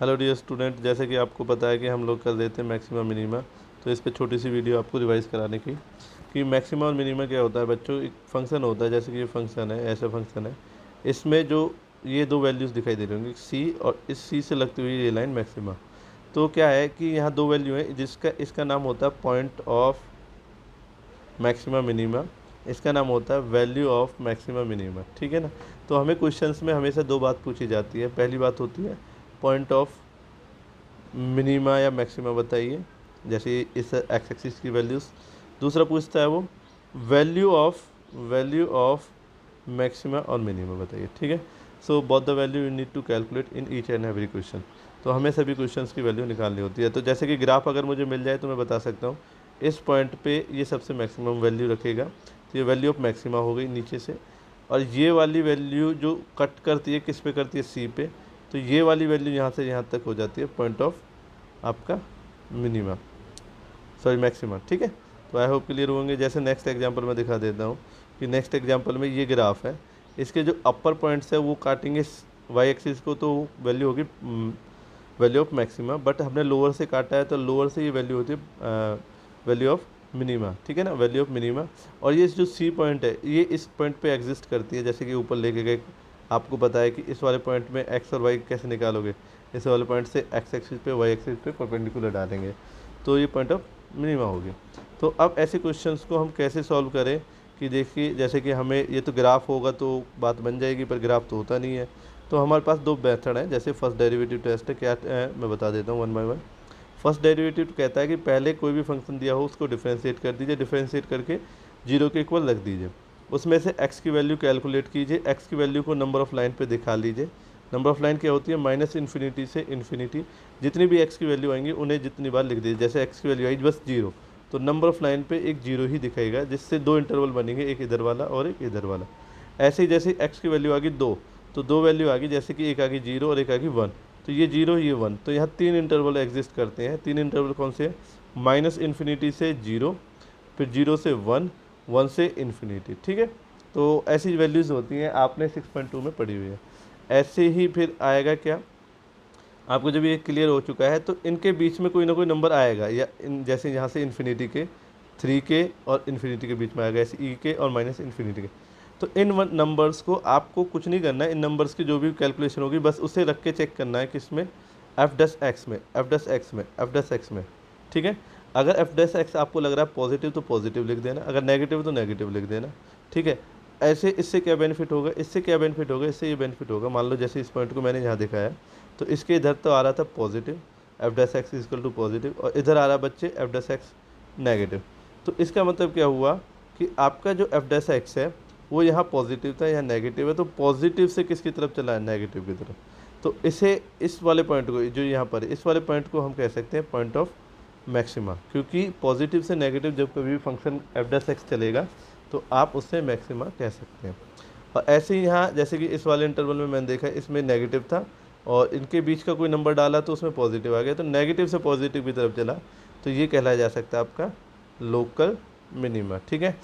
Hello dear student, जैसे कि आपको पता है कि हम लोग कर देते हैं मैक्सिमा मिनीमा। तो इस पे छोटी सी वीडियो आपको रिवाइज कराने की कि मैक्सिमा और मिनीमा क्या होता है बच्चों। एक फंक्शन होता है, जैसे कि ये फंक्शन है, ऐसा फंक्शन है। इसमें जो ये दो वैल्यूज़ दिखाई दे रही होंगी, सी और इस सी से लगती हुई ये लाइन मैक्सिमा। तो क्या है कि यहाँ दो वैल्यू है, जिसका इसका नाम होता है पॉइंट ऑफ मैक्सिमा मिनीमा, इसका नाम होता है वैल्यू ऑफ मैक्सिमा मिनीमा। ठीक है ना। तो हमें क्वेश्चंस में हमेशा दो बात पूछी जाती है। पहली बात होती है पॉइंट ऑफ मिनीमा या मैक्सिमा बताइए, जैसे इस एक्स एक्सिस की वैल्यूज़। दूसरा पूछता है वो वैल्यू ऑफ मैक्सिमा और मिनिमा बताइए। ठीक है। So both the value you need to calculate in each and every question. तो हमें सभी क्वेश्चंस की वैल्यू निकालनी होती है। तो जैसे कि ग्राफ अगर मुझे मिल जाए तो मैं बता सकता हूँ इस पॉइंट पे ये सबसे मैक्सिमम वैल्यू रखेगा, तो ये वैल्यू ऑफ मैक्सिमा हो गई नीचे से। और ये वाली वैल्यू जो कट करती है किस पे करती है, सी पे। तो ये वाली वैल्यू यहाँ से यहाँ तक हो जाती है पॉइंट ऑफ आपका मिनिमा, सॉरी मैक्सिमा। ठीक है। तो आई होप क्लियर होंगे। जैसे नेक्स्ट एग्जांपल मैं दिखा देता हूँ कि नेक्स्ट एग्जांपल में ये ग्राफ है, इसके जो अपर पॉइंट्स है वो काटेंगे वाई एक्सिस को, तो वैल्यू होगी वैल्यू ऑफ मैक्सिमा। बट हमने लोअर से काटा है तो लोअर से ये वैल्यू होती है वैल्यू ऑफ मिनिमा। ठीक है ना, वैल्यू ऑफ मिनिमा। और ये जो सी पॉइंट है ये इस पॉइंट पे एग्जिस्ट करती है, जैसे कि ऊपर लेके गए। आपको पता है कि इस वाले पॉइंट में एक्स और वाई कैसे निकालोगे, इस वाले पॉइंट से एक्स एक्सिस पे वाई एक्सिस पे परपेंडिकुलर डालेंगे, तो ये पॉइंट ऑफ मिनिमा होगी। तो अब ऐसे क्वेश्चंस को हम कैसे सॉल्व करें कि देखिए, जैसे कि हमें ये तो ग्राफ होगा तो बात बन जाएगी, पर ग्राफ तो होता नहीं है। तो हमारे पास दो मेथड हैं। जैसे फर्स्ट डेरिवेटिव टेस्ट है, क्या है मैं बता देता हूँ one by one. First derivative कहता है कि पहले कोई भी फंक्शन दिया हो उसको डिफरेंशिएट कर दीजिए, डिफरेंशिएट करके जीरो के इक्वल रख दीजिए। उसमें से एक्स की वैल्यू कैलकुलेट कीजिए, एक्स की वैल्यू को नंबर ऑफ लाइन पे दिखा लीजिए। नंबर ऑफ लाइन क्या होती है, माइनस इन्फिनिटी से इन्फिनिटी। जितनी भी एक्स की वैल्यू आएंगी उन्हें जितनी बार लिख दीजिए। जैसे एक्स की वैल्यू आई बस जीरो, तो नंबर ऑफ लाइन पे एक जीरो ही दिखाएगा, जिससे दो इंटरवल बनेंगे, एक इधर वाला और एक इधर वाला। ऐसे ही जैसे एक्स की वैल्यू आ गई दो, तो दो वैल्यू आ गई, जैसे कि एक आ गई जीरो और एक आ गई वन। तो ये जीरो ये वन, तो यहाँ तीन इंटरवल एग्जिस्ट करते हैं। तीन इंटरवल कौन से हैं, माइनस इन्फिनिटी से जीरो, फिर जीरो से वन, वन से इन्फिनिटी। ठीक है। तो ऐसी वैल्यूज़ होती हैं, आपने 6.2 में पढ़ी हुई है। ऐसे ही फिर आएगा क्या, आपको जब ये क्लियर हो चुका है तो इनके बीच में कोई ना कोई नंबर आएगा, या इन जैसे यहाँ से इन्फिनिटी के, थ्री के और इन्फिनिटी के बीच में आएगा, ऐसे ई के और माइनस इन्फिनिटी के। तो इन वन नंबर्स को आपको कुछ नहीं करना है, इन नंबर्स की जो भी कैलकुलेशन होगी बस उसे रख के चेक करना है किसमें, एफ डस एक्स में, एफ डस एक्स में, एफ डस एक्स में। ठीक है। अगर एफ डस एक्स आपको लग रहा है पॉजिटिव तो पॉजिटिव लिख देना, अगर नेगेटिव तो नेगेटिव लिख देना। ठीक है। ऐसे इससे क्या बेनिफिट होगा, इससे क्या बेनिफिट होगा, इससे ये बेनिफिट होगा, मान लो जैसे इस पॉइंट को मैंने यहाँ दिखाया, तो इसके इधर तो आ रहा था positive, f dash x equal to positive, और इधर आ रहा बच्चे एफ डस एक्स नेगेटिव। तो इसका मतलब क्या हुआ कि आपका जो एफ डस एक्स है वो यहाँ पॉजिटिव था, यहाँ नेगेटिव है, तो पॉजिटिव से किसकी तरफ चला है, नेगेटिव की तरफ। तो इसे इस वाले पॉइंट को, जो यहाँ पर इस वाले पॉइंट को हम कह सकते हैं पॉइंट ऑफ मैक्सिमा, क्योंकि पॉजिटिव से नेगेटिव जब कभी भी फंक्शन एफ डस एक्स चलेगा तो आप उससे मैक्सिमा कह सकते हैं। और ऐसे ही यहाँ जैसे कि इस वाले इंटरवल में मैंने देखा इसमें नेगेटिव था और इनके बीच का कोई नंबर डाला तो उसमें पॉजिटिव आ गया, तो नेगेटिव से पॉजिटिव की तरफ चला, तो ये कहलाया जा सकता है आपका लोकल मिनिमा। ठीक है।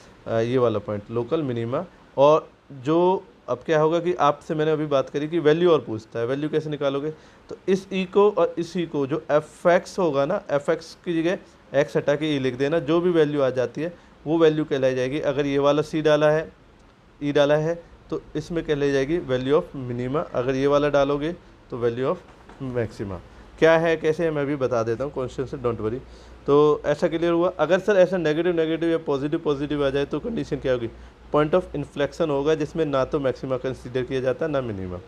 ये वाला पॉइंट लोकल मिनिमा। और जो अब क्या होगा कि आपसे मैंने अभी बात करी कि वैल्यू और पूछता है, वैल्यू कैसे निकालोगे, तो इस ई को और इस ई को, जो एफ एक्स होगा ना, एफ एक्स की जगह एक्स हटा के ई लिख देना, जो भी वैल्यू आ जाती है वो वैल्यू कहलाई जाएगी। अगर ये वाला सी डाला है, ई डाला है, तो इसमें कहलाई जाएगी वैल्यू ऑफ मिनिमा। अगर ये वाला डालोगे तो वैल्यू ऑफ मैक्सिमा। क्या है कैसे है मैं भी बता देता हूँ क्वेश्चन से, डोंट वरी। तो ऐसा क्लियर हुआ। अगर सर ऐसा नेगेटिव नेगेटिव या पॉजिटिव पॉजिटिव आ जाए तो कंडीशन क्या होगी, पॉइंट ऑफ इन्फ्लेक्शन होगा, जिसमें ना तो मैक्सिमा कंसीडर किया जाता है ना मिनिमा।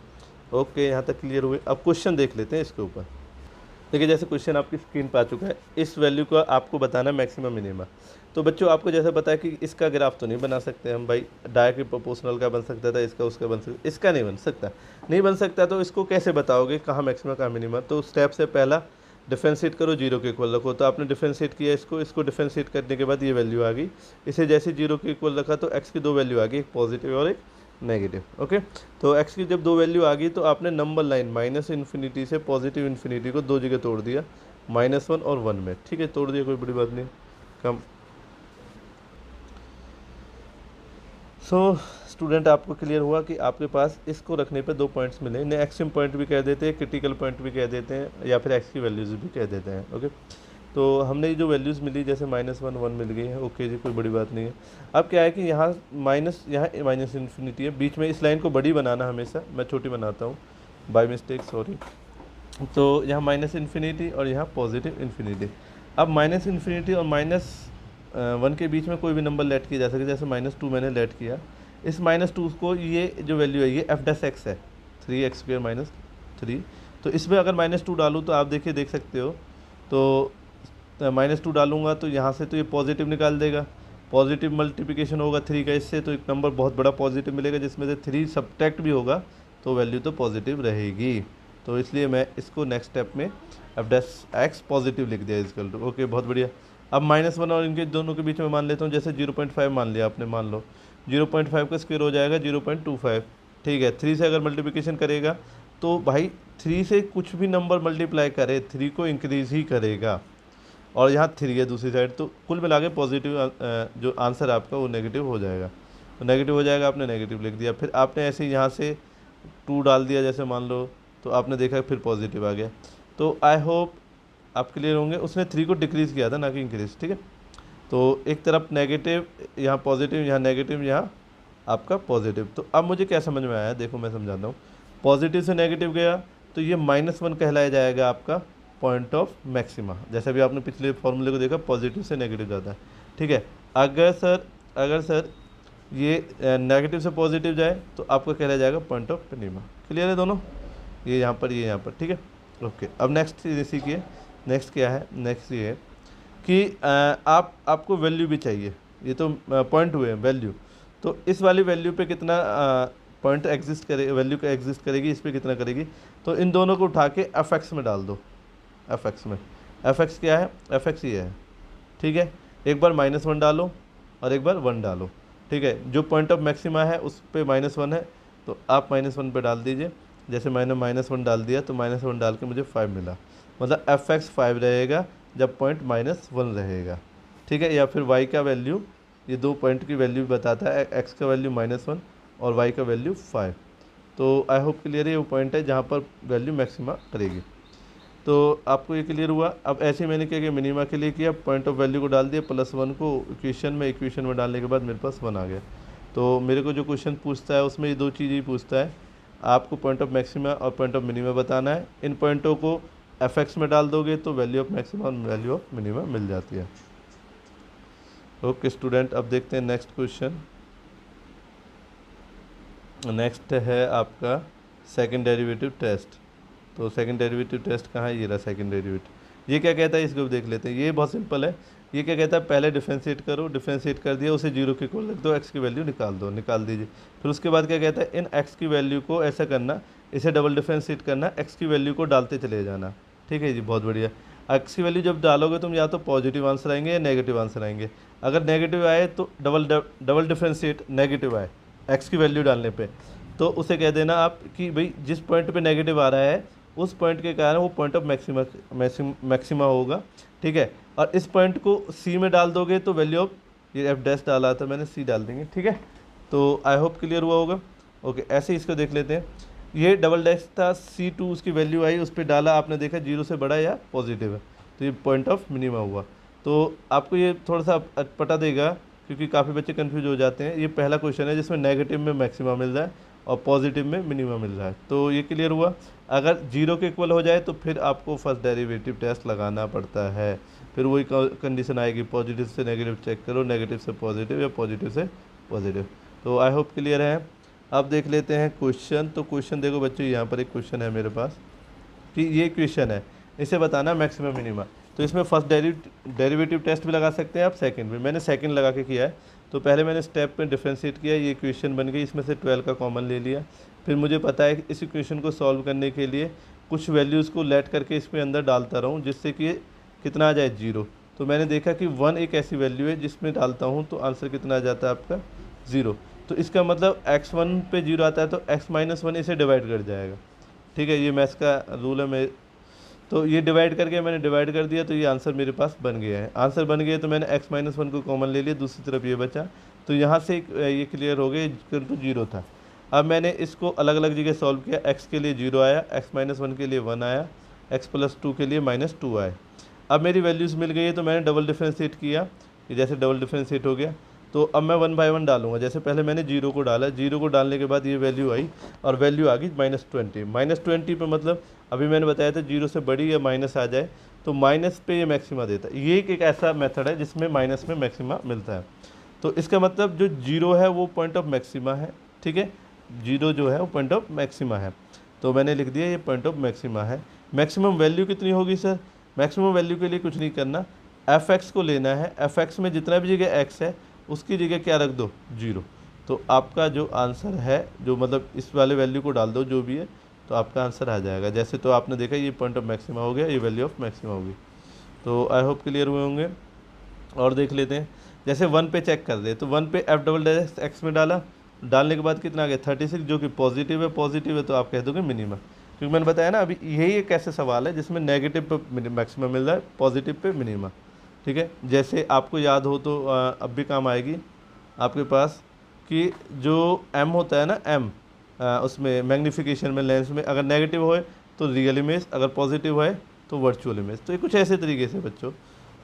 ओके, यहाँ तक क्लियर हुए। अब क्वेश्चन देख लेते हैं इसके ऊपर। देखिए, जैसे क्वेश्चन आपकी स्क्रीन पर आ चुका है, इस वैल्यू का आपको बताना मैक्सिमम मिनिमा। तो बच्चों आपको जैसे पता है कि इसका ग्राफ तो नहीं बना सकते हम भाई, डायरेक्टली प्रोपोर्शनल का बन सकता था, इसका उसका बन सकता, इसका नहीं बन सकता, नहीं बन सकता। तो इसको कैसे बताओगे कहाँ मैक्सिमा कहाँ मिनिमा। तो स्टेप से पहला डिफ्रेंशिएट करो, जीरो के इक्वल रखो। तो आपने डिफ्रेंशिएट किया इसको, इसको डिफ्रेंशिएट करने के बाद ये वैल्यू आ गई। इसे जैसे जीरो के इक्वल रखा तो एक्स की दो वैल्यू आ गई, एक पॉजिटिव और एक नेगेटिव। ओके। तो एक्स की जब दो वैल्यू आ गई तो आपने नंबर लाइन माइनस इन्फिनिटी से पॉजिटिव इन्फिनिटी को दो जगह तोड़ दिया, -1 और 1 में। ठीक है, तोड़ दिया, कोई बड़ी बात नहीं। कम। सो स्टूडेंट आपको क्लियर हुआ कि आपके पास इसको रखने पे 2 पॉइंट्स मिले, इन्हें एक्सट्रीम पॉइंट भी कह देते हैं, क्रिटिकल पॉइंट भी कह देते हैं, या फिर एक्स की वैल्यूज़ भी कह देते हैं। ओके, तो हमने ये जो वैल्यूज़ मिली जैसे -1 मिल गई है, ओके जी, कोई बड़ी बात नहीं है। अब क्या है कि यहाँ माइनस इन्फिनिटी है, बीच में इस लाइन को बड़ी बनाना हमेशा, मैं छोटी बनाता हूँ बाय मिस्टेक, सॉरी। तो यहाँ माइनस इन्फिनिटी और यहाँ पॉजिटिव इन्फिनिटी। अब माइनस इन्फिनिटी और -1 के बीच में कोई भी नंबर लेट किया जा सकता है, जैसे -2 मैंने लेट किया। इस -2 को, ये जो वैल्यू है ये f' है, 3x² - 3। तो इसमें अगर -2 डालूँ तो आप देख सकते हो, तो -2 डालूंगा तो यहाँ से तो ये पॉजिटिव निकाल देगा, पॉजिटिव मल्टीप्लिकेशन होगा 3 का इससे, तो एक नंबर बहुत बड़ा पॉजिटिव मिलेगा, जिसमें से 3 सब्ट्रैक्ट भी होगा तो वैल्यू तो पॉजिटिव रहेगी। तो इसलिए मैं इसको नेक्स्ट स्टेप में f' पॉजिटिव लिख दिया इक्वल टू। ओके, बहुत बढ़िया। अब -1 और इनके दोनों के बीच में मान लेता हूँ, जैसे 0.5 मान लिया आपने, मान लो 0.5 का स्क्वायर हो जाएगा 0.25, ठीक है। 3 से अगर मल्टीप्लिकेशन करेगा तो भाई 3 से कुछ भी नंबर मल्टीप्लाई करे 3 को इंक्रीज़ ही करेगा, और यहाँ 3 है दूसरी साइड, तो कुल मिला के पॉजिटिव जो आंसर आपका वो नेगेटिव हो जाएगा। तो नेगेटिव हो जाएगा, आपने नेगेटिव लिख दिया। फिर आपने ऐसे ही यहाँ से 2 डाल दिया जैसे मान लो, तो आपने देखा फिर पॉजिटिव आ गया। तो आई होप आप क्लियर होंगे। उसने 3 को डिक्रीज़ किया था, ना कि इंक्रीज, ठीक है। तो एक तरफ नेगेटिव, यहाँ पॉजिटिव, यहाँ नेगेटिव, यहाँ आपका पॉजिटिव। तो अब मुझे क्या समझ में आया, देखो मैं समझाता हूँ। पॉजिटिव से नेगेटिव गया तो ये -1 कहलाया जाएगा आपका पॉइंट ऑफ मैक्सिमा, जैसे भी आपने पिछले फॉर्मूले को देखा, पॉजिटिव से नेगेटिव जाता है, ठीक है। अगर सर ये नेगेटिव से पॉजिटिव जाए तो आपका कहलाया जाएगा पॉइंट ऑफ मिनिमा। क्लियर है दोनों, ये यहाँ पर, ये यहाँ पर, ठीक है। ओके, अब नेक्स्ट सीखिए। नेक्स्ट क्या है, नेक्स्ट ये है कि आपको वैल्यू भी चाहिए, ये तो पॉइंट हुए हैं वैल्यू, तो इस वाली वैल्यू पे कितना पॉइंट एग्जिस्ट करे, वैल्यू का एग्जिस्ट करेगी, इस पे कितना करेगी। तो इन दोनों को उठा के f(x) में डाल दो, f(x) में। f(x) क्या है, f(x) ये है, ठीक है। एक बार -1 डालो और एक बार 1 डालो, ठीक है। जो पॉइंट ऑफ मैक्सिमा है उस पे -1 है, तो आप -1 पे डाल दीजिए। जैसे मैंने -1 डाल दिया तो -1 डाल के मुझे 5 मिला, मतलब f(x) 5 रहेगा जब पॉइंट -1 रहेगा, ठीक है। या फिर y का वैल्यू, ये 2 पॉइंट की वैल्यू बताता है, x का वैल्यू -1 और y का वैल्यू 5। तो आई होप क्लियर है, वो पॉइंट है जहाँ पर वैल्यू मैक्सिमा करेगी। तो आपको ये क्लियर हुआ। अब ऐसे मैंने क्या किया, मिनिमा के लिए किया, पॉइंट ऑफ वैल्यू को डाल दिया, +1 को इक्वेशन में डालने के बाद मेरे पास 1 आ गया। तो मेरे को जो क्वेश्चन पूछता है उसमें ये 2 चीज़ें ही पूछता है, आपको पॉइंट ऑफ मैक्सिमा और पॉइंट ऑफ मिनिमा बताना है। इन पॉइंटों को f(x) में डाल दोगे तो वैल्यू ऑफ मैक्सिमा और वैल्यू ऑफ मिनिमा मिल जाती है। ओके स्टूडेंट, अब देखते हैं नेक्स्ट क्वेश्चन। नेक्स्ट है आपका सेकंड डेरिवेटिव टेस्ट। तो सेकंड डेरिवेटिव टेस्ट कहाँ है, ये रहा सेकंड डेरिवेटिव। ये क्या कहता है, इसको देख लेते हैं। ये बहुत सिंपल है। ये क्या कहता है, पहले डिफ्रेंशिएट करो, डिफ्रेंशिएट कर दिया, उसे 0 के इक्वल रख दो, x की वैल्यू निकाल दीजिए। फिर उसके बाद क्या कहता है, इन x की वैल्यू को ऐसा करना, इसे डबल डिफ्रेंशिएट करना, x की वैल्यू को डालते चले जाना, ठीक है जी, बहुत बढ़िया। x की वैल्यू जब डालोगे तुम, या तो पॉजिटिव आंसर आएंगे या नेगेटिव आंसर आएंगे। अगर नेगेटिव आए तो डबल डिफ्रेंशिएट, नेगेटिव आए x की वैल्यू डालने पे, तो उसे कह देना आप कि भाई जिस पॉइंट पे नेगेटिव आ रहा है उस पॉइंट के कारण वो पॉइंट ऑफ मैक्सिमा होगा, ठीक है। और इस पॉइंट को c में डाल दोगे तो वैल्यू ऑफ, ये f' डाला था मैंने, c डाल देंगे, ठीक है। तो आई होप क्लियर हुआ होगा। ओके, ऐसे ही इसको देख लेते हैं। ये डबल डैश था, C2 उसकी वैल्यू आई, उस पर डाला, आपने देखा 0 से बड़ा या पॉजिटिव है, तो ये पॉइंट ऑफ मिनिमा हुआ। तो आपको ये थोड़ा सा पता देगा, क्योंकि काफ़ी बच्चे कंफ्यूज हो जाते हैं। ये पहला क्वेश्चन है जिसमें नेगेटिव में मैक्सिमा मिल रहा है और पॉजिटिव में मिनिमा मिल रहा है। तो ये क्लियर हुआ। अगर 0 के इक्वल हो जाए तो फिर आपको फर्स्ट डेरिवेटिव टेस्ट लगाना पड़ता है। फिर वही कंडीशन आएगी, पॉजिटिव से नेगेटिव चेक करो, नेगेटिव से पॉजिटिव या पॉजिटिव से पॉजिटिव। तो आई होप क्लियर है। अब देख लेते हैं क्वेश्चन। तो क्वेश्चन देखो बच्चों, यहाँ पर एक क्वेश्चन है मेरे पास कि ये क्वेश्चन है, इसे बताना मैक्सिमम मिनिमा। तो इसमें फर्स्ट डेरिवेटिव टेस्ट भी लगा सकते हैं आप, सेकंड भी। मैंने सेकंड लगा के किया है। तो पहले मैंने स्टेप में डिफ्रेंशिएट किया, ये इक्वेशन बन गई, इसमें से 12 का कॉमन ले लिया। फिर मुझे पता है कि इस इक्वेशन को सॉल्व करने के लिए कुछ वैल्यूज़ को लेट करके इसमें अंदर डालता रहूँ, जिससे कि कितना आ जाए, 0। तो मैंने देखा कि 1 एक ऐसी वैल्यू है जिसमें डालता हूँ तो आंसर कितना आ जाता है आपका, 0। तो इसका मतलब x1 पे 0 आता है तो x-1 इसे डिवाइड कर जाएगा, ठीक है। ये मैथ्स का रूल है। मैं तो ये डिवाइड करके मैंने डिवाइड कर दिया, तो ये आंसर मेरे पास बन गया है। आंसर बन गया तो मैंने x-1 को कॉमन ले लिया, दूसरी तरफ ये बचा, तो यहाँ से ये क्लियर हो गया, इक्वल टू 0 था। अब मैंने इसको अलग अलग जगह सॉल्व किया, x के लिए 0 आया, x-1 के लिए 1 आया, x+2 के लिए -2 आए। अब मेरी वैल्यूज़ मिल गई है तो मैंने डबल डिफ्रेंशिएट किया, ये जैसे डबल डिफ्रेंशिएट हो गया। तो अब मैं 1 बाय 1 डालूंगा। जैसे पहले मैंने 0 को डाला, 0 को डालने के बाद ये वैल्यू आई और वैल्यू आ गई -20। -20 पे मतलब अभी मैंने बताया था 0 से बड़ी या माइनस आ जाए तो माइनस पे ये मैक्सिमा देता है। ये एक ऐसा मेथड है जिसमें माइनस में मैक्सिमा मिलता है। तो इसका मतलब जो 0 है वो पॉइंट ऑफ मैक्सिमा है, ठीक है, 0 जो है वो पॉइंट ऑफ मैक्सिमा है। तो मैंने लिख दिया ये पॉइंट ऑफ मैक्सिमा है। मैक्सिमम वैल्यू कितनी होगी सर? मैक्सिमम वैल्यू के लिए कुछ नहीं करना, f(x) को लेना है, f(x) में जितना भी जगह x है उसकी जगह क्या रख दो? 0। तो आपका जो आंसर है, जो मतलब इस वाले वैल्यू को डाल दो जो भी है, तो आपका आंसर आ जाएगा। जैसे तो आपने देखा ये पॉइंट ऑफ मैक्सिमा हो गया, ये वैल्यू ऑफ मैक्सिमा होगी। तो आई होप क्लियर हुए होंगे। और देख लेते हैं, जैसे 1 पे चेक कर दे तो 1 पे f(x) में डाला, डालने के बाद कितना आ गया? 36, जो कि पॉजिटिव है तो आप कह दोगे मिनिमा। क्योंकि मैंने बताया ना अभी, यही एक ऐसे सवाल है जिसमें नेगेटिव पे मैक्सिमम मिल रहा है, पॉजिटिव पे मिनिमा, ठीक है। जैसे आपको याद हो तो अब भी काम आएगी आपके पास कि जो m होता है ना, m उसमें मैग्नीफिकेशन में, लेंस में, अगर नेगेटिव होए तो रियल इमेज, अगर पॉजिटिव है तो वर्चुअल इमेज। तो ये कुछ ऐसे तरीके से बच्चों।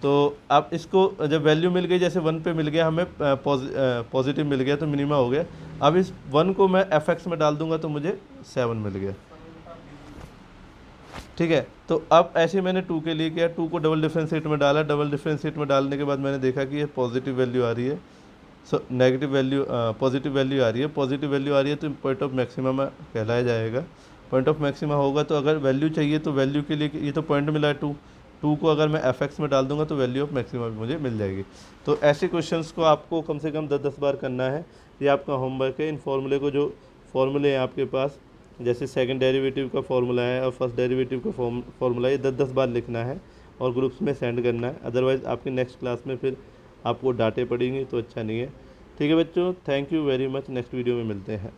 तो आप इसको जब वैल्यू मिल गई, जैसे 1 पे मिल गया हमें पॉजिटिव मिल गया तो मिनिमा हो गया। अब इस 1 को मैं f(x) में डाल दूंगा तो मुझे 7 मिल गया, ठीक है। तो अब ऐसे मैंने 2 के लिए किया, 2 को डबल डिफ्रेंशिएट में डाला, डबल डिफ्रेंशिएट में डालने के बाद मैंने देखा कि ये पॉजिटिव वैल्यू आ रही है, नेगेटिव वैल्यू पॉजिटिव वैल्यू आ रही है, पॉजिटिव वैल्यू आ रही है तो पॉइंट ऑफ मैक्सिमा में कहलाया जाएगा। पॉइंट ऑफ मैक्सिमा होगा तो अगर वैल्यू चाहिए तो वैल्यू के लिए ये तो पॉइंट मिला है 2 को अगर मैं f(x) में डाल दूंगा तो वैल्यू ऑफ मैक्सिमा भी मुझे मिल जाएगी। तो ऐसे क्वेश्चंस को आपको कम से कम 10-10 बार करना है। ये आपका होमवर्क है। इन फॉर्मूले को, जो फॉर्मूले हैं आपके पास, जैसे सेकंड डेरिवेटिव का फॉर्मूला है और फर्स्ट डेरिवेटिव का फॉर्मूला, ये 10-10 बार लिखना है और ग्रुप्स में सेंड करना है। अदरवाइज़ आपकी नेक्स्ट क्लास में फिर आपको डांटे पड़ेंगी तो अच्छा नहीं है, ठीक है बच्चों। Thank you very much. Next video में मिलते हैं।